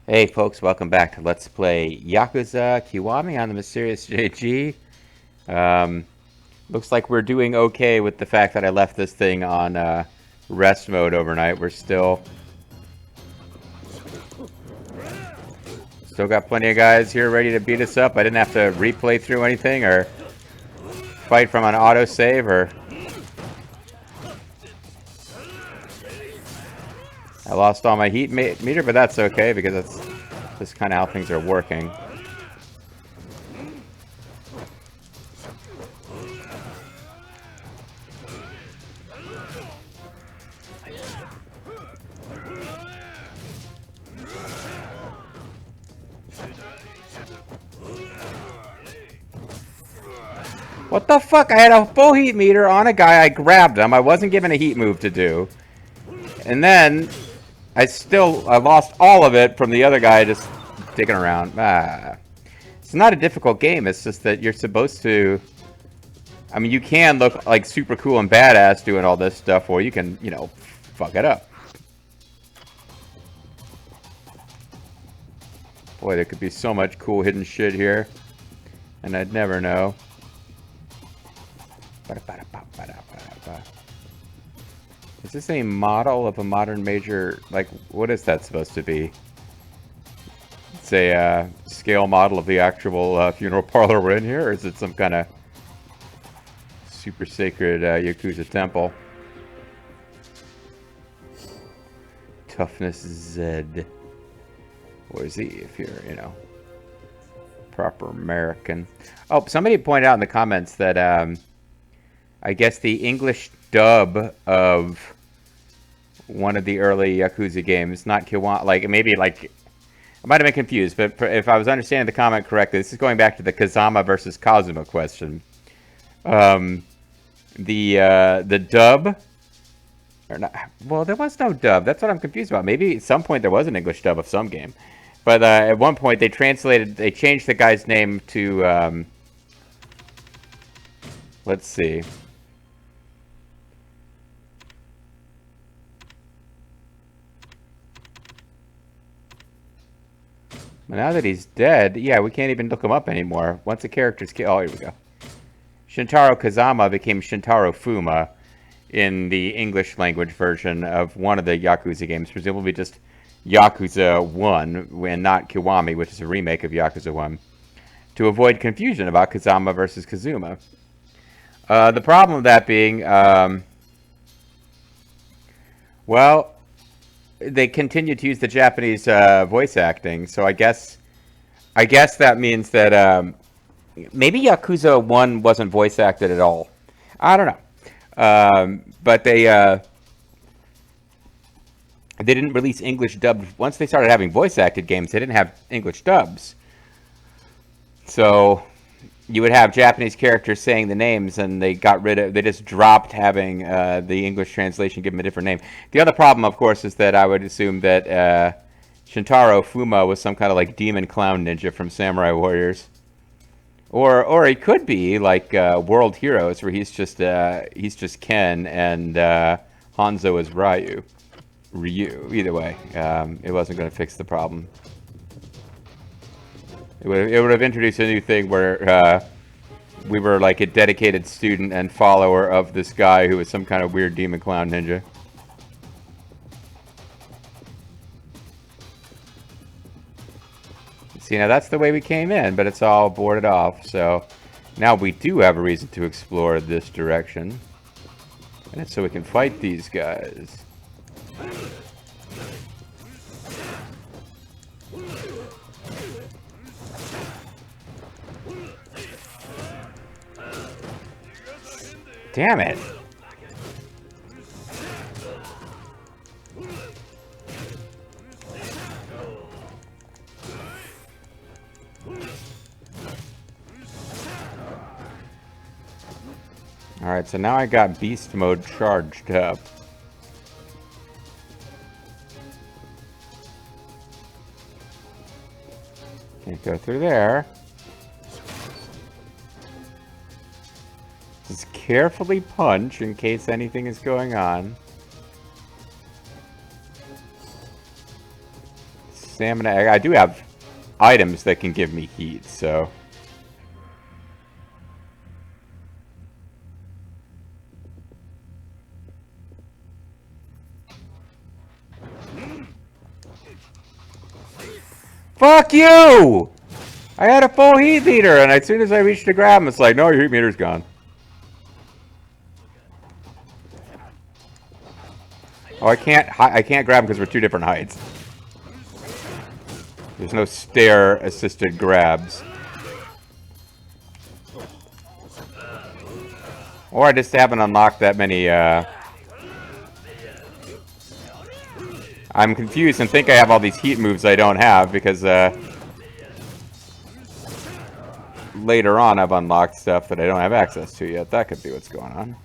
Hey folks, welcome back to Let's Play Yakuza Kiwami on the Mysterious JG. Um, Looks like we're doing okay with the fact that I left this thing on rest mode overnight. We're still got plenty of guys here ready to beat us up. I didn't have to replay through anything or fight from an autosave or... I lost all my heat meter, but that's okay because that's just kind of how things are working. What the fuck? I had a full heat meter on a guy. I grabbed him. I wasn't given a heat move to do. And then I lost all of it from the other guy just digging around. It's not a difficult game. It's just that you're supposed to... I mean, you can look like super cool and badass doing all this stuff, or you can, you know, fuck it up. Boy, there could be so much cool hidden shit here. And I'd never know. Is this a model of a modern major? Like, what is that supposed to be? It's a scale model of the actual funeral parlor we're in here, or is it some kind of super sacred Yakuza temple? Toughness Z. Or Z if you're, you know, proper American. Oh, somebody pointed out in the comments that I guess the English dub of one of the early Yakuza games, not Kiwami, like maybe like I might have been confused, but if I was understanding the comment correctly, this is going back to the Kazama versus Kazuma question. The dub, or not? Well, there was no dub. That's what I'm confused about. Maybe at some point there was an English dub of some game, but at one point they changed the guy's name to let's see. Now that he's dead, yeah, we can't even look him up anymore. Once a character's killed, oh, here we go. Shintaro Kazama became Shintaro Fuma in the English language version of one of the Yakuza games, presumably just Yakuza 1, and not Kiwami, which is a remake of Yakuza 1, to avoid confusion about Kazama versus Kazuma. The problem of that being, well, they continue to use the Japanese voice acting, so I guess that means that maybe Yakuza 1 wasn't voice acted at all. I don't know. But they didn't release English dubbed. Once they started having voice acted games, they didn't have English dubs. So you would have Japanese characters saying the names, and they just dropped having the English translation give them a different name. The other problem, of course, is that I would assume that Shintaro Fuma was some kind of like demon clown ninja from Samurai Warriors. Or he could be like World Heroes, where he's just Ken and Hanzo is Ryu. Either way, it wasn't going to fix the problem. It would have introduced a new thing where we were like a dedicated student and follower of this guy who was some kind of weird demon clown ninja. See, now that's the way we came in, but it's all boarded off, so now we do have a reason to explore this direction. And it's so we can fight these guys. Damn it! Alright, so now I got beast mode charged up. Can't go through there. Just carefully punch in case anything is going on. stamina. I do have items that can give me heat, so... Fuck you! I had a full heat meter, and as soon as I reached to grab him, it's like, no, your heat meter's gone. Oh, I can't grab him because we're 2 different heights. There's no stair-assisted grabs. Or I just haven't unlocked that many, I'm confused and think I have all these heat moves I don't have because, later on I've unlocked stuff that I don't have access to yet. That could be what's going on.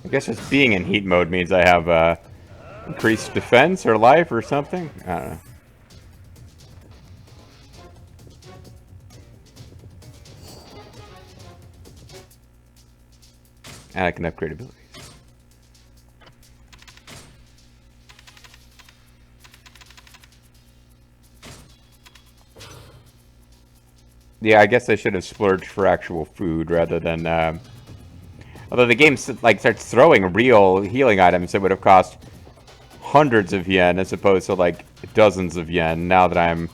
I guess just being in heat mode means I have increased defense or life or something. I don't know. And I can upgrade abilities. Yeah, I guess I should have splurged for actual food rather than... although the game like starts throwing real healing items, it would have cost hundreds of yen as opposed to like dozens of yen now that I'm...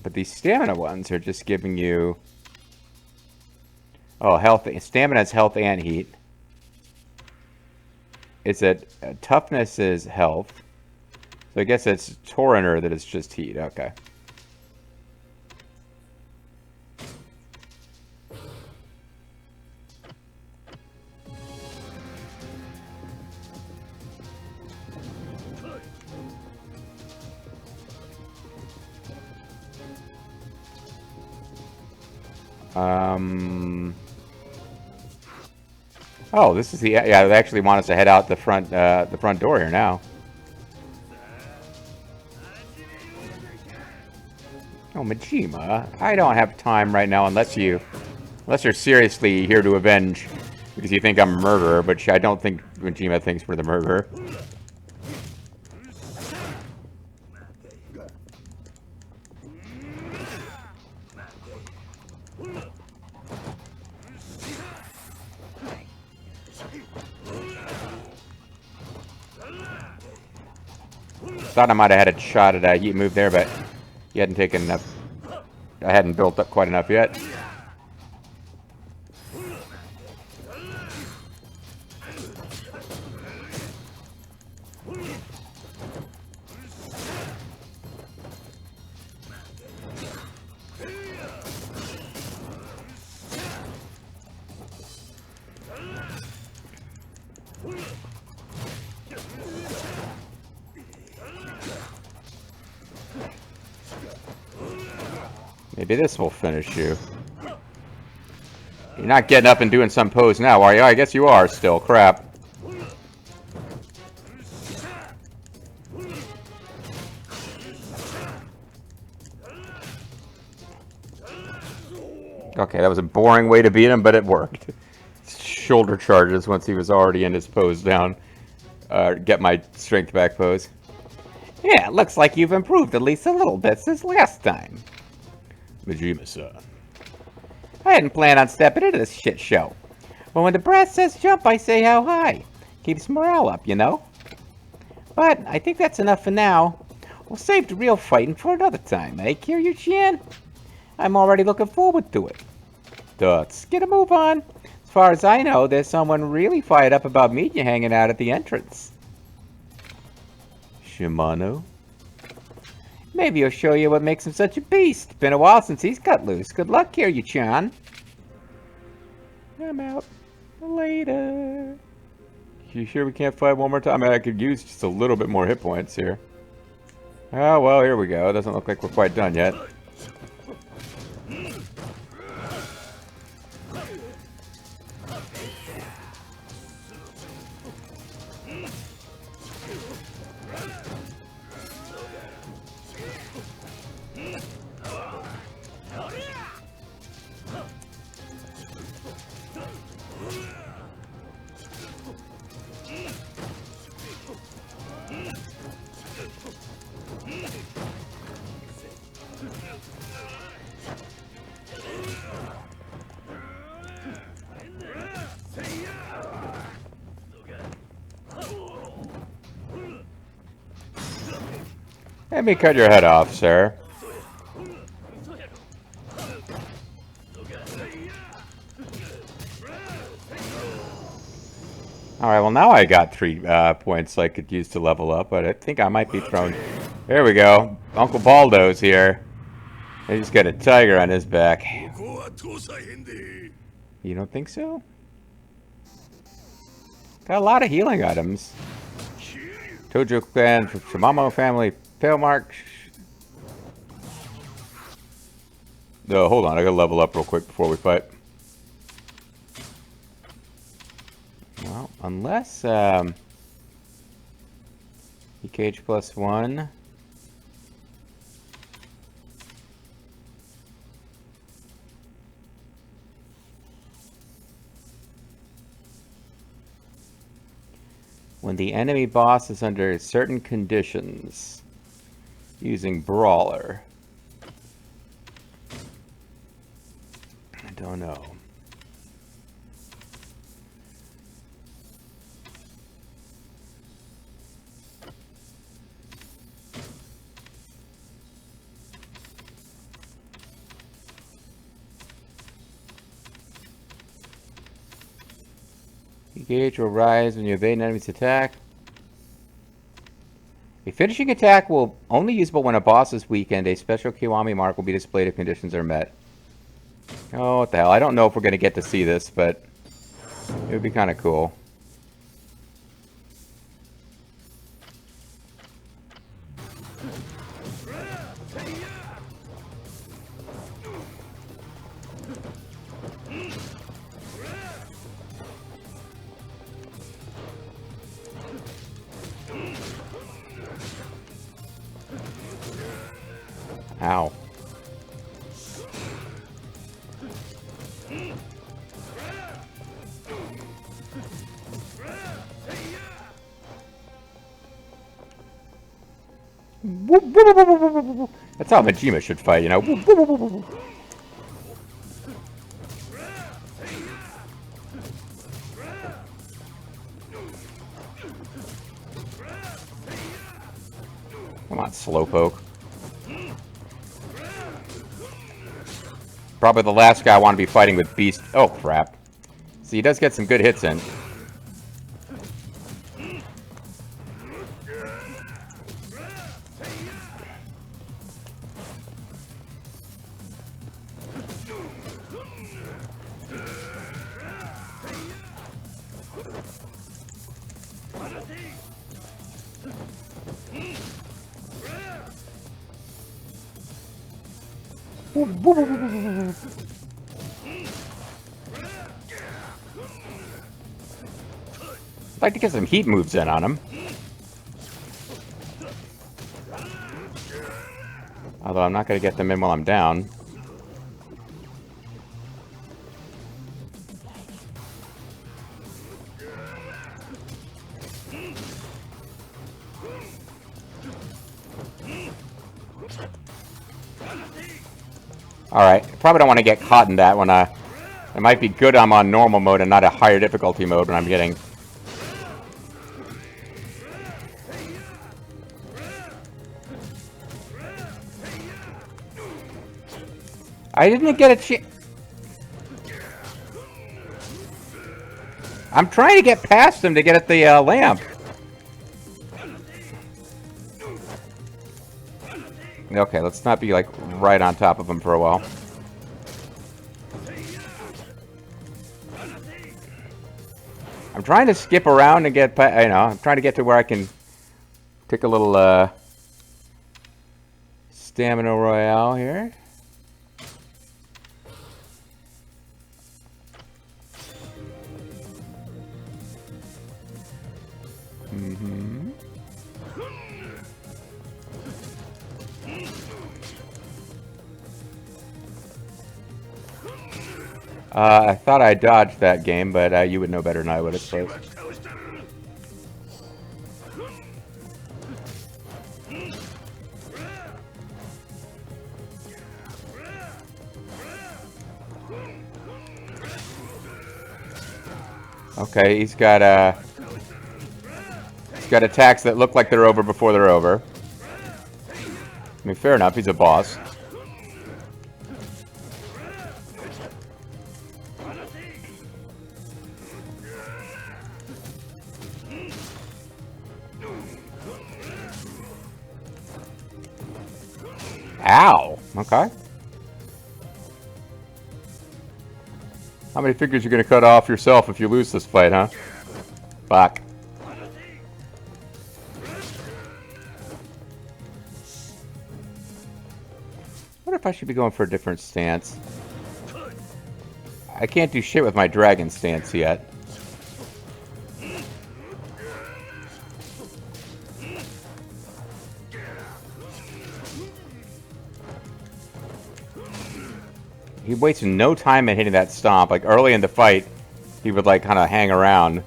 But these stamina ones are just giving you... Oh, health. Stamina is health and heat. Is it... toughness is health. So I guess it's Torrenter that is just heat. Okay. Oh, this is the... Yeah, they actually want us to head out the front door here now. Oh, Majima, I don't have time right now unless you're seriously here to avenge because you think I'm a murderer, but I don't think Majima thinks we're the murderer. Thought I might have had a shot at a heat move there, but you hadn't taken enough. I hadn't built up quite enough yet. Maybe this will finish you. You're not getting up and doing some pose now, are you? I guess you are still. Crap. Okay, that was a boring way to beat him, but it worked. Shoulder charges once he was already in his pose down. Get my strength back pose. Yeah, it looks like you've improved at least a little bit since last time. Majima-san. I hadn't planned on stepping into this shit show. But when the brass says jump, I say how high. Keeps morale up, you know? But I think that's enough for now. We'll save the real fighting for another time, eh, Kiryu-chan? I'm already looking forward to it. Let's get a move on. As far as I know, there's someone really fired up about meeting you hanging out at the entrance. Shimano? Maybe he'll show you what makes him such a beast. Been a while since he's cut loose. Good luck, Kiryu-chan. I'm out. Later. You sure we can't fight one more time? I mean, I could use just a little bit more hit points here. Oh, well, here we go. It doesn't look like we're quite done yet. Let me cut your head off, sir. Alright, well now I got 3 points I could use to level up, but I think I might be thrown... There we go. Uncle Baldo's here. He just got a tiger on his back. You don't think so? Got a lot of healing items. Tojo clan, Shimamo family, fail mark. No, hold on, I gotta level up real quick before we fight. Well, unless EKH +1. When the enemy boss is under certain conditions, using Brawler. I don't know. Gauge will rise when you evade an enemy's attack. A finishing attack will only usable when a boss is weakened. A special Kiwami mark will be displayed if conditions are met. Oh, what the hell. I don't know if we're going to get to see this, but it would be kind of cool. Ow. That's how Majima should fight, you know. Come on, Slowpoke. Probably the last guy I want to be fighting with Beast. Oh, crap. See, he does get some good hits in. I'd like to get some heat moves in on him. Although I'm not going to get them in while I'm down. Alright, probably don't want to get caught in that when it might be good I'm on normal mode and not a higher difficulty mode when I'm getting... I didn't get a chance... I'm trying to get past him to get at the lamp. Okay, let's not be like right on top of him for a while. I'm trying to skip around and get, you know, I'm trying to get to where I can take a little stamina royale here. Mm-hmm. I thought I dodged that game, but you would know better than I would, I suppose. Okay, he's got attacks that look like they're over before they're over. I mean, fair enough, he's a boss. Ow! Okay. How many fingers are you gonna cut off yourself if you lose this fight, huh? Fuck. I wonder if I should be going for a different stance. I can't do shit with my dragon stance yet. He wastes no time in hitting that stomp. Like, early in the fight, he would, like, kind of hang around.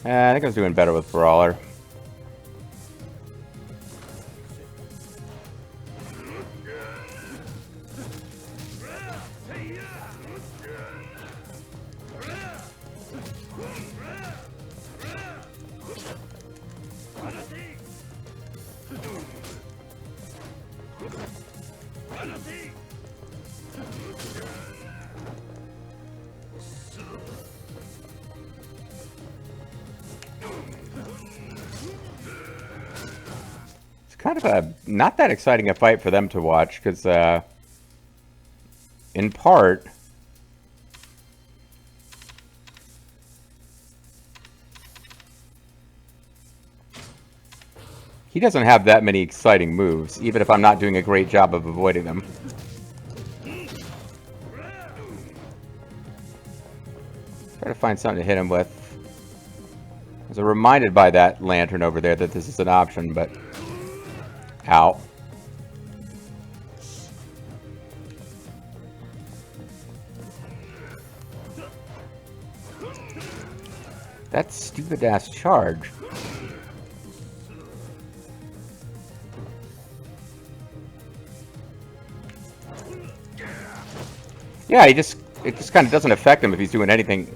I think I was doing better with Brawler. Kind of a not that exciting a fight for them to watch because in part he doesn't have that many exciting moves, even if I'm not doing a great job of avoiding them. Try to find something to hit him with. I was reminded by that lantern over there that this is an option, but ow. That stupid ass charge. Yeah, it just kind of doesn't affect him if he's doing anything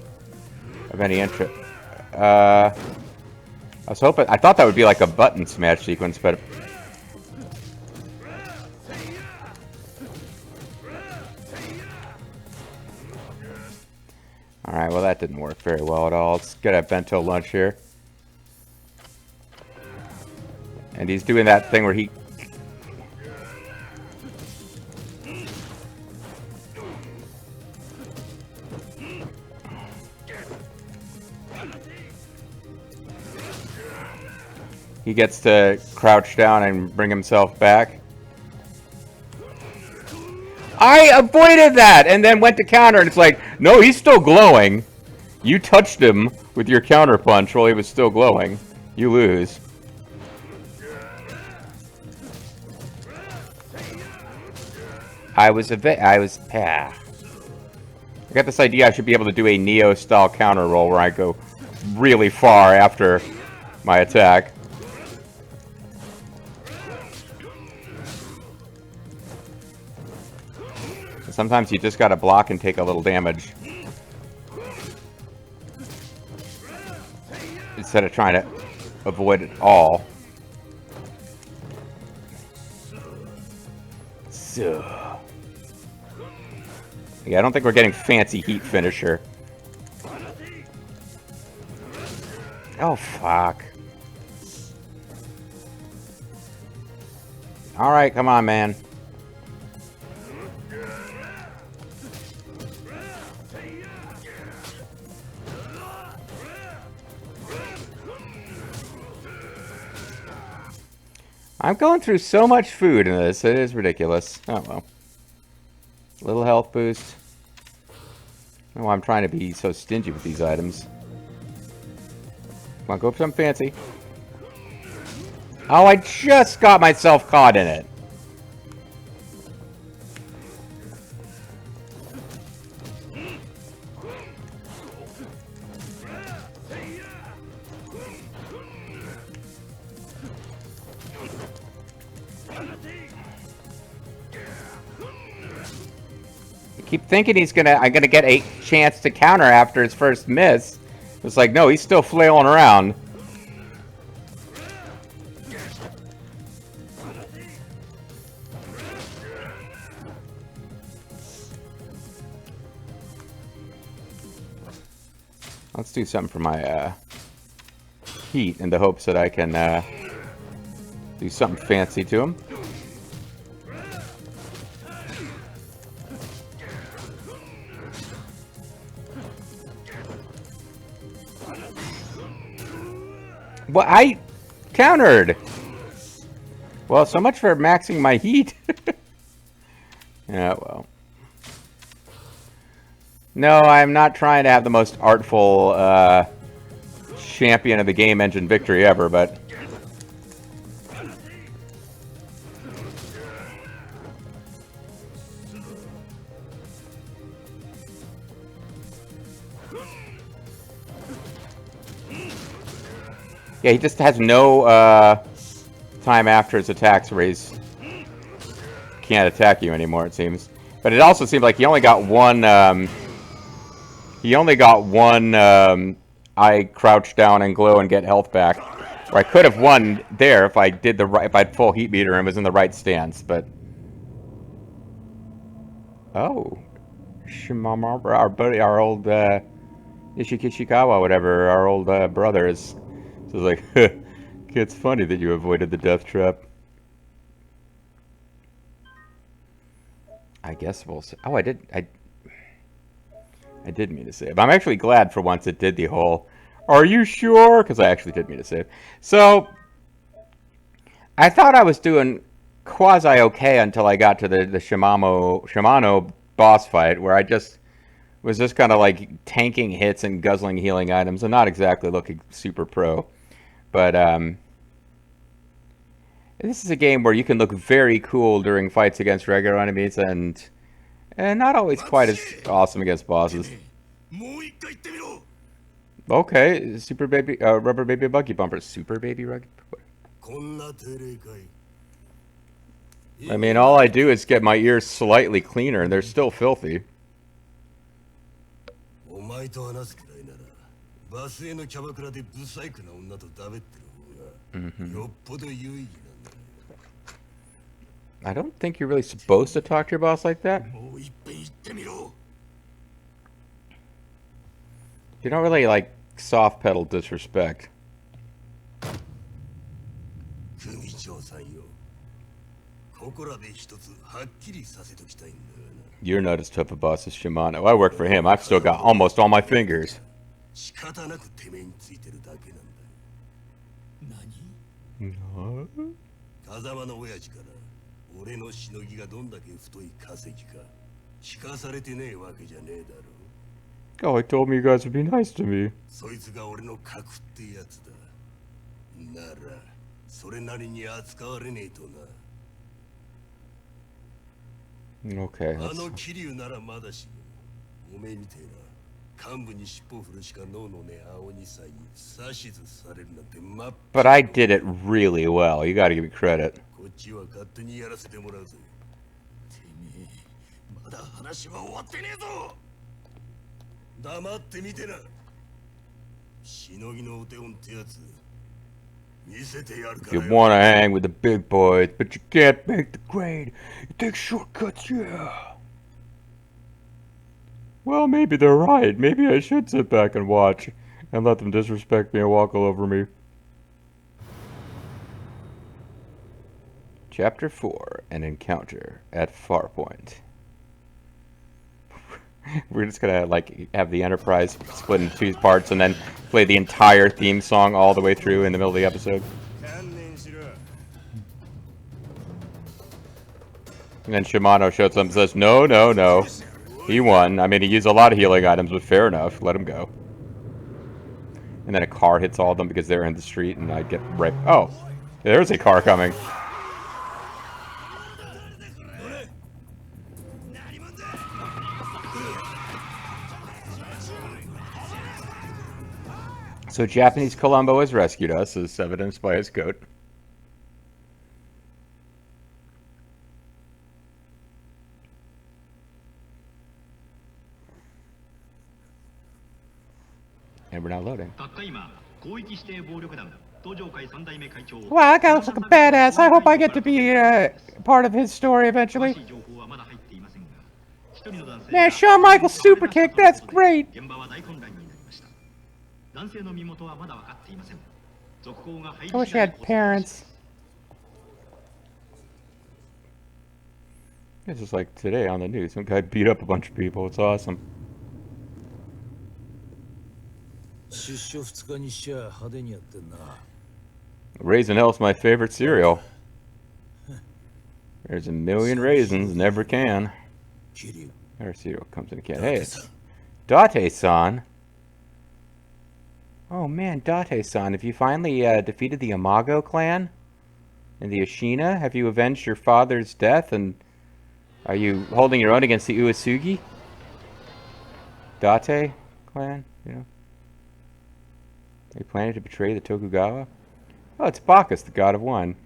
of any interest. I was hoping, I thought that would be like a button smash sequence, but alright, well that didn't work very well at all. Let's get a bento lunch here. And he's doing that thing where he... He gets to crouch down and bring himself back. I avoided that and then went to counter and it's like, no, he's still glowing. You touched him with your counter punch while he was still glowing. You lose. I got this idea I should be able to do a Neo style counter roll where I go really far after my attack. Sometimes you just gotta block and take a little damage instead of trying to avoid it all. So, yeah, I don't think we're getting fancy heat finisher. Oh, fuck. Alright, come on, man. I'm going through so much food in this. It is ridiculous. Oh, well. Little health boost. Oh, I'm trying to be so stingy with these items. Come on, go for something fancy. Oh, I just got myself caught in it. Keep thinking I'm gonna get a chance to counter after his first miss. It's like, no, he's still flailing around. Let's do something for my heat in the hopes that I can do something fancy to him. Well, I countered. Well, so much for maxing my heat. Yeah, well. No, I'm not trying to have the most artful champion of the game engine victory ever, but... Yeah, he just has no time after his attacks where he's can't attack you anymore, it seems. But it also seems like he only got one. I crouch down and glow and get health back. Or I could have won there if I did if I had full heat meter and was in the right stance. But oh, Shimama, our buddy, our old Ishikawa, whatever, our old brother is. So it's like, it's funny that you avoided the death trap. I guess we'll see. Oh, I did mean to save. I'm actually glad for once it did the whole, are you sure? Because I actually did mean to save. So, I thought I was doing quasi-okay until I got to the Shimano boss fight, where I was just kind of like tanking hits and guzzling healing items, and not exactly looking super pro. But, this is a game where you can look very cool during fights against regular enemies, and not always quite as awesome against bosses. Okay, super baby, rubber baby buggy bumper. Super baby ruggy. I mean, all I do is get my ears slightly cleaner, and they're still filthy. I don't think you're really supposed to talk to your boss like that. You don't really, like, soft pedal disrespect. You're not as tough a boss as Shimano. I work for him. I've still got almost all my fingers. No? Oh, he told me you guys would be nice to me. Okay. But I did it really well. You gotta give me credit. You want to hang with the big boys, but you can't make the grade. You take shortcuts, yeah. Well, maybe they're right. Maybe I should sit back and watch and let them disrespect me and walk all over me. Chapter 4, An Encounter at Farpoint. We're just gonna, like, have the Enterprise split into 2 parts and then play the entire theme song all the way through in the middle of the episode. And then Shimano shows up and says, no, no, no. He won. I mean, he used a lot of healing items, but fair enough. Let him go. And then a car hits all of them because they're in the street, and I get right... Oh, there's a car coming. So Japanese Columbo has rescued us, as evidenced by his coat. And we're now loading. Wow, that guy looks like a badass. I hope I get to be part of his story eventually. Man, Shawn Michaels super kick, that's great. I wish I had parents. This is like today on the news. Some guy beat up a bunch of people. It's awesome. Raisin Hell's my favorite cereal. There's a million raisins, never can. Our cereal comes in a can. Hey, it's Date-san. Oh man, Date-san, have you finally defeated the Imago clan? And the Ashina? Have you avenged your father's death? And are you holding your own against the Uesugi? Date clan, you know? Are you planning to betray the Tokugawa? Oh, it's Bacchus, the god of wine.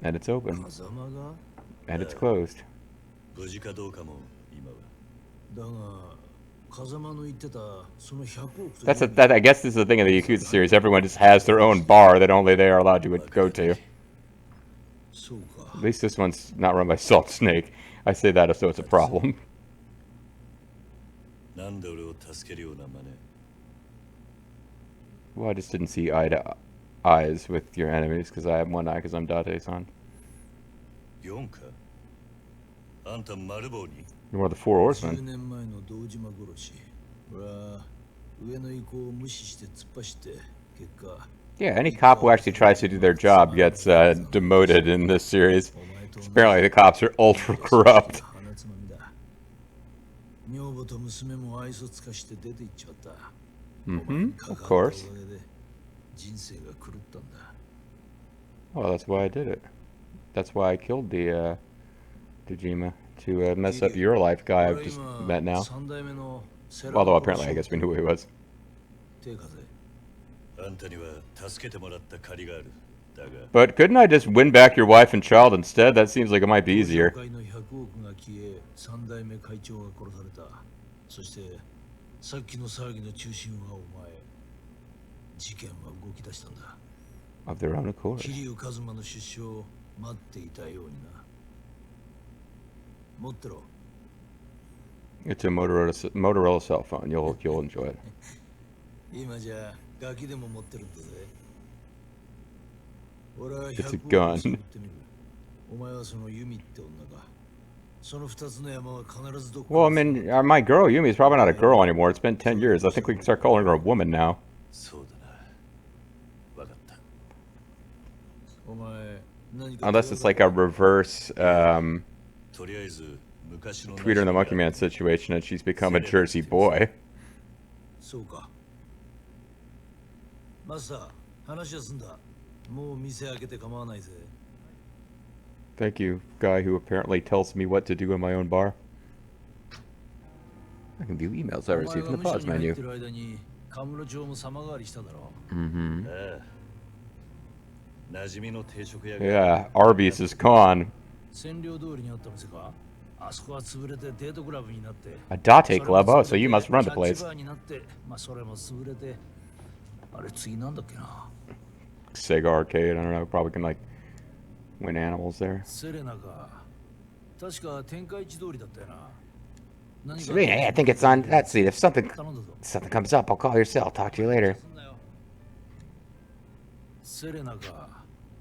And it's open. And it's closed. I guess this is the thing in the Yakuza series. Everyone just has their own bar that only they are allowed to go to. At least this one's not run by Salt Snake. I say that as though it's a problem. Well, I just didn't see eye to eyes with your enemies because I have one eye because I'm Date-san. You're one of the four horsemen. Yeah, any cop who actually tries to do their job gets demoted in this series. Apparently the cops are ultra corrupt. Of course. Well, that's why I did it. That's why I killed the Dojima, to mess up your life guy I've just met now. Although apparently I guess we knew who he was. But couldn't I just win back your wife and child instead? That seems like it might be easier. Of their own accord. It's a Motorola cell phone. You'll enjoy it. It's a gun. Well, I mean, my girl Yumi is probably not a girl anymore. It's been 10 years. I think we can start calling her a woman now. Unless it's like a reverse Tweeter and the Monkey Man situation and she's become a Jersey boy. Thank you, guy who apparently tells me what to do in my own bar. I can view emails I received from the pause menu. Yeah, Arby's is gone. A Date club? Oh, so you must run the place. Sega Arcade, I don't know, probably can like win animals there. Yeah, I think it's on that seat. If something comes up, I'll call your cell. Talk to you later.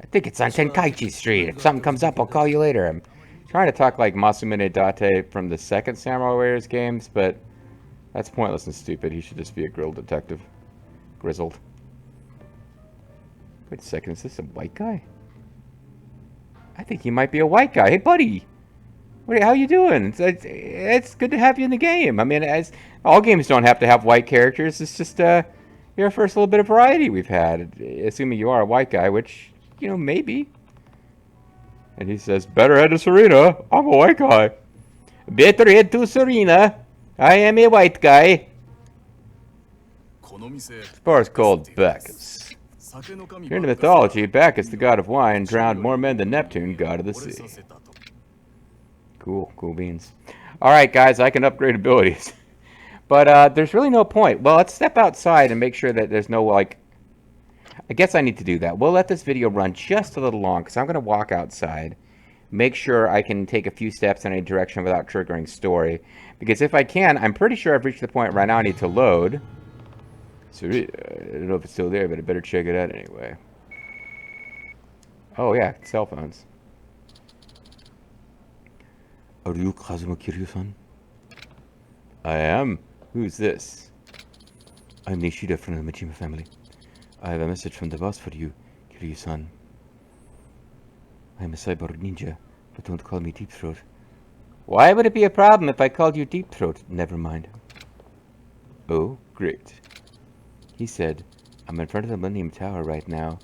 I think it's on Tenkaichi Street. If something comes up, I'll call you later. I'm trying to talk like Masumune Date from the second Samurai Warriors games, but that's pointless and stupid. He should just be a grill detective. Grizzled. Wait a second, is this a white guy? I think you might be a white guy. Hey, buddy. How you doing? It's good to have you in the game. I mean, as all games don't have to have white characters. It's just your first little bit of variety we've had. Assuming you are a white guy, which, you know, maybe. And he says, better head to Serena. I'm a white guy. Better head to Serena. I am a white guy. This bar is called Bacchus. Here in the mythology, Bacchus, the god of wine, drowned more men than Neptune, god of the sea. Cool, cool beans. Alright, guys, I can upgrade abilities. But there's really no point. Well, let's step outside and make sure that there's no, like... I guess I need to do that. We'll let this video run just a little long, because I'm going to walk outside. Make sure I can take a few steps in any direction without triggering story. Because if I can, I'm pretty sure I've reached the point right now I need to load. So, I don't know if it's still there, but I better check it out anyway. Oh, yeah, cell phones. Are you Kazuma Kiryu-san? I am. Who's this? I'm Nishida from the Majima family. I have a message from the boss for you, Kiryu-san. I'm a cyborg ninja, but don't call me Deep Throat. Why would it be a problem if I called you Deep Throat? Never mind. Oh, great. He said, I'm in front of the Millennium Tower right now.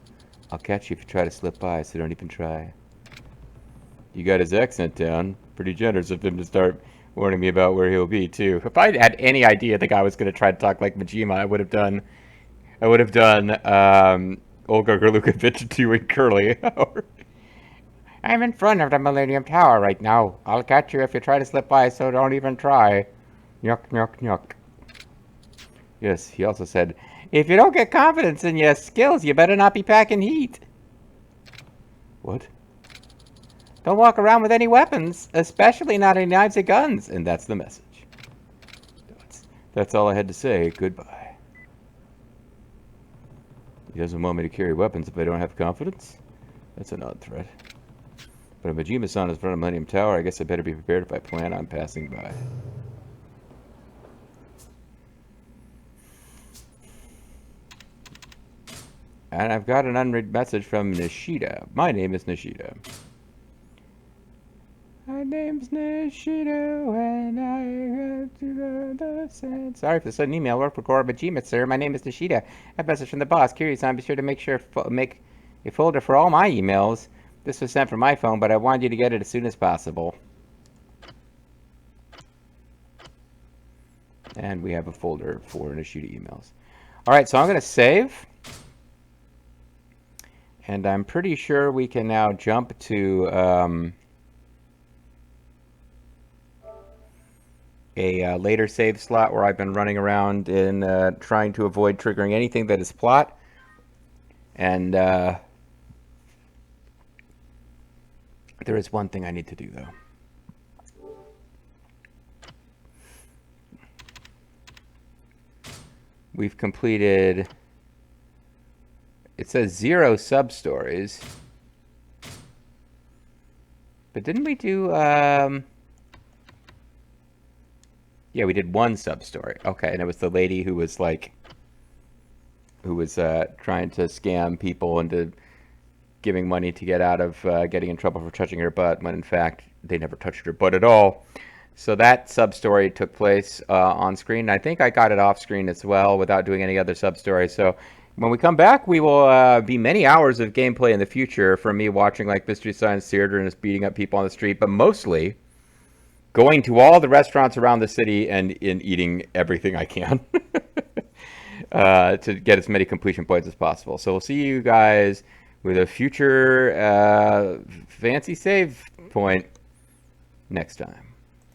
I'll catch you if you try to slip by, so don't even try. You got his accent down. Pretty generous of him to start warning me about where he'll be, too. If I had any idea the guy was going to try to talk like Majima, I would have done Olga Gerlukovich doing Curly. I'm in front of the Millennium Tower right now. I'll catch you if you try to slip by, so don't even try. Nyuk, nyuk, nyuk. Yes, he also said, if you don't get confidence in your skills, you better not be packing heat. What? Don't walk around with any weapons, especially not any knives or guns. And that's the message. That's all I had to say. Goodbye. He doesn't want me to carry weapons if I don't have confidence? That's an odd threat. But if Majima-san is in front of Millennium Tower, I guess I better be prepared if I plan on passing by. And I've got an unread message from Nishida. My name is Nishida. My name's Nishida and I got to the sand. Sorry for the sudden email. Work for Majima, sir. My name is Nishida. A message from the boss. Kiryu-san, be sure to make a folder for all my emails. This was sent from my phone, but I wanted you to get it as soon as possible. And we have a folder for Nishida emails. Alright, so I'm going to save. And I'm pretty sure we can now jump to a later save slot where I've been running around and trying to avoid triggering anything that is plot. And there is one thing I need to do, though. We've completed... It says 0 sub-stories. But didn't we do... Yeah, we did 1 sub-story. Okay, and it was the lady who was, like... Who was trying to scam people into giving money to get out of getting in trouble for touching her butt, when in fact, they never touched her butt at all. So that sub-story took place on screen. I think I got it off screen as well without doing any other sub-story. So when we come back, we will be many hours of gameplay in the future from me watching like Mystery Science Theater and just beating up people on the street, but mostly going to all the restaurants around the city and eating everything I can to get as many completion points as possible. So we'll see you guys with a future fancy save point next time.